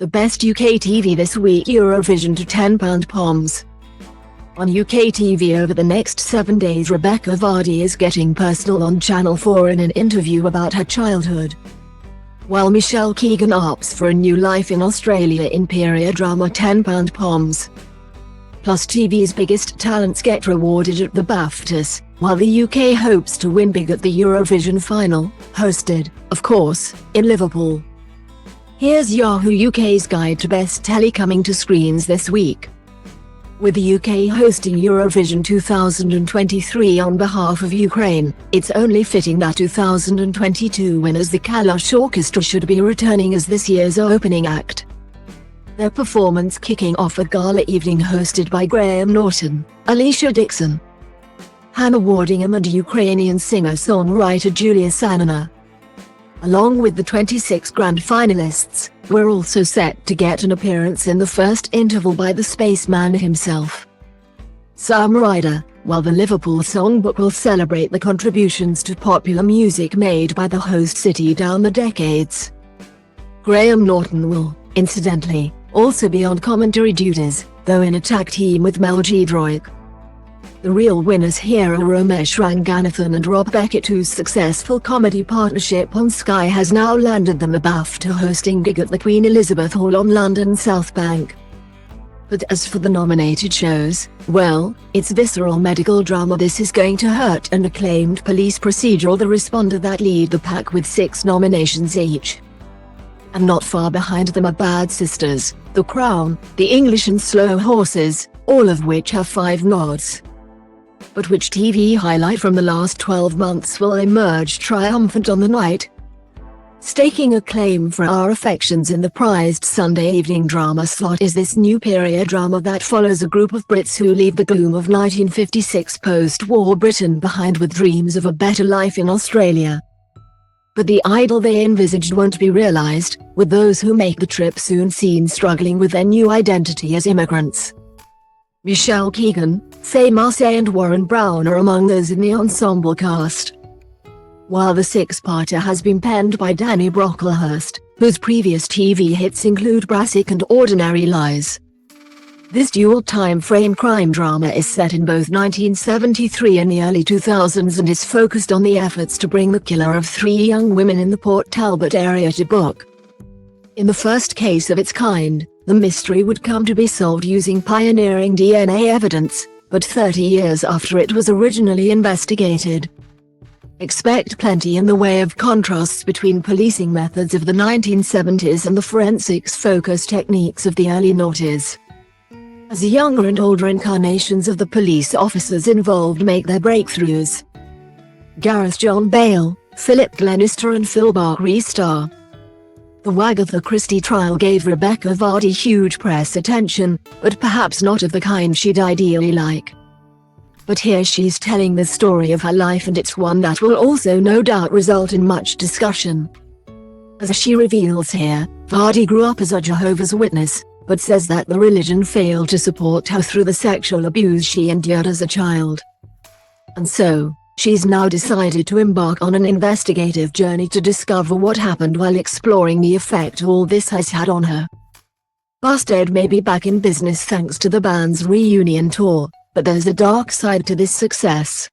The best UK TV this week: Eurovision to 10 Pound Poms. On UK TV over the next 7 days, Rebekah Vardy is getting personal on Channel 4 in an interview about her childhood. While Michelle Keegan opts for a new life in Australia in period drama 10 Pound Poms. Plus TV's biggest talents get rewarded at the Baftas, while the UK hopes to win big at the Eurovision final, hosted, of course, in Liverpool. Here's Yahoo UK's guide to best telly coming to screens this week. With the UK hosting Eurovision 2023 on behalf of Ukraine, it's only fitting that 2022 winners the Kalosh Orchestra should be returning as this year's opening act. Their performance kicking off a gala evening hosted by Graham Norton, Alicia Dixon, Hannah Wardingham and Ukrainian singer-songwriter Julia Sanina. Along with the 26 grand finalists, we're also set to get an appearance in the first interval by the spaceman himself, Sam Ryder, while the Liverpool songbook will celebrate the contributions to popular music made by the host city down the decades. Graham Norton will, incidentally, also be on commentary duties, though in a tag team with Mel Giedroyc. The real winners here are Ramesh Ranganathan and Rob Beckett, whose successful comedy partnership on Sky has now landed them a BAFTA hosting gig at the Queen Elizabeth Hall on London's South Bank. But as for the nominated shows, well, it's visceral medical drama This Is Going to Hurt and acclaimed police procedural The Responder that lead the pack with 6 nominations each. And not far behind them are Bad Sisters, The Crown, The English and Slow Horses, all of which have 5 nods. But which TV highlight from the last 12 months will emerge triumphant on the night? Staking a claim for our affections in the prized Sunday evening drama slot is this new period drama that follows a group of Brits who leave the gloom of 1956 post-war Britain behind with dreams of a better life in Australia. But the ideal they envisaged won't be realised, with those who make the trip soon seen struggling with their new identity as immigrants. Michelle Keegan, Faye Marsay and Warren Brown are among those in the ensemble cast. While the 6-parter has been penned by Danny Brocklehurst, whose previous TV hits include Brassic and Ordinary Lies. This dual time-frame crime drama is set in both 1973 and the early 2000s and is focused on the efforts to bring the killer of 3 young women in the Port Talbot area to book. In the first case of its kind, the mystery would come to be solved using pioneering DNA evidence, but 30 years after it was originally investigated. Expect plenty in the way of contrasts between policing methods of the 1970s and the forensics-focused techniques of the early noughties. As younger and older incarnations of the police officers involved make their breakthroughs. Gareth John Bale, Philip Glenister and Phil Barkley star. The Agatha Christie trial gave Rebekah Vardy huge press attention, but perhaps not of the kind she'd ideally like. But here she's telling the story of her life, and it's one that will also no doubt result in much discussion. As she reveals here, Vardy grew up as a Jehovah's Witness, but says that the religion failed to support her through the sexual abuse she endured as a child. And so, she's now decided to embark on an investigative journey to discover what happened while exploring the effect all this has had on her. Busted may be back in business thanks to the band's reunion tour, but there's a dark side to this success.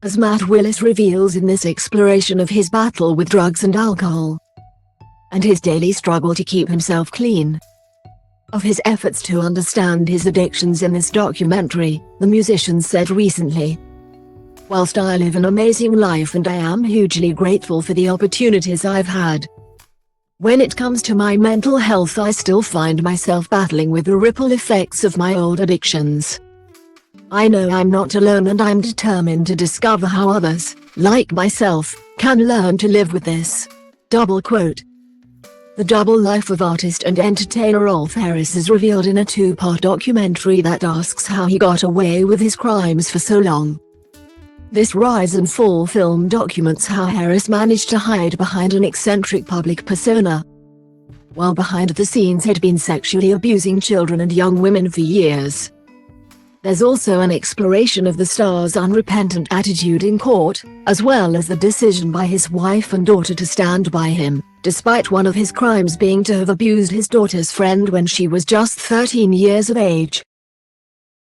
As Matt Willis reveals in this exploration of his battle with drugs and alcohol, and his daily struggle to keep himself clean. Of his efforts to understand his addictions in this documentary, the musician said recently, "Whilst I live an amazing life and I am hugely grateful for the opportunities I've had, when it comes to my mental health I still find myself battling with the ripple effects of my old addictions. I know I'm not alone and I'm determined to discover how others, like myself, can learn to live with this." Double quote. The double life of artist and entertainer Rolf Harris is revealed in a 2-part documentary that asks how he got away with his crimes for so long. This rise and fall film documents how Harris managed to hide behind an eccentric public persona, while behind the scenes he'd been sexually abusing children and young women for years. There's also an exploration of the star's unrepentant attitude in court, as well as the decision by his wife and daughter to stand by him, despite one of his crimes being to have abused his daughter's friend when she was just 13 years of age.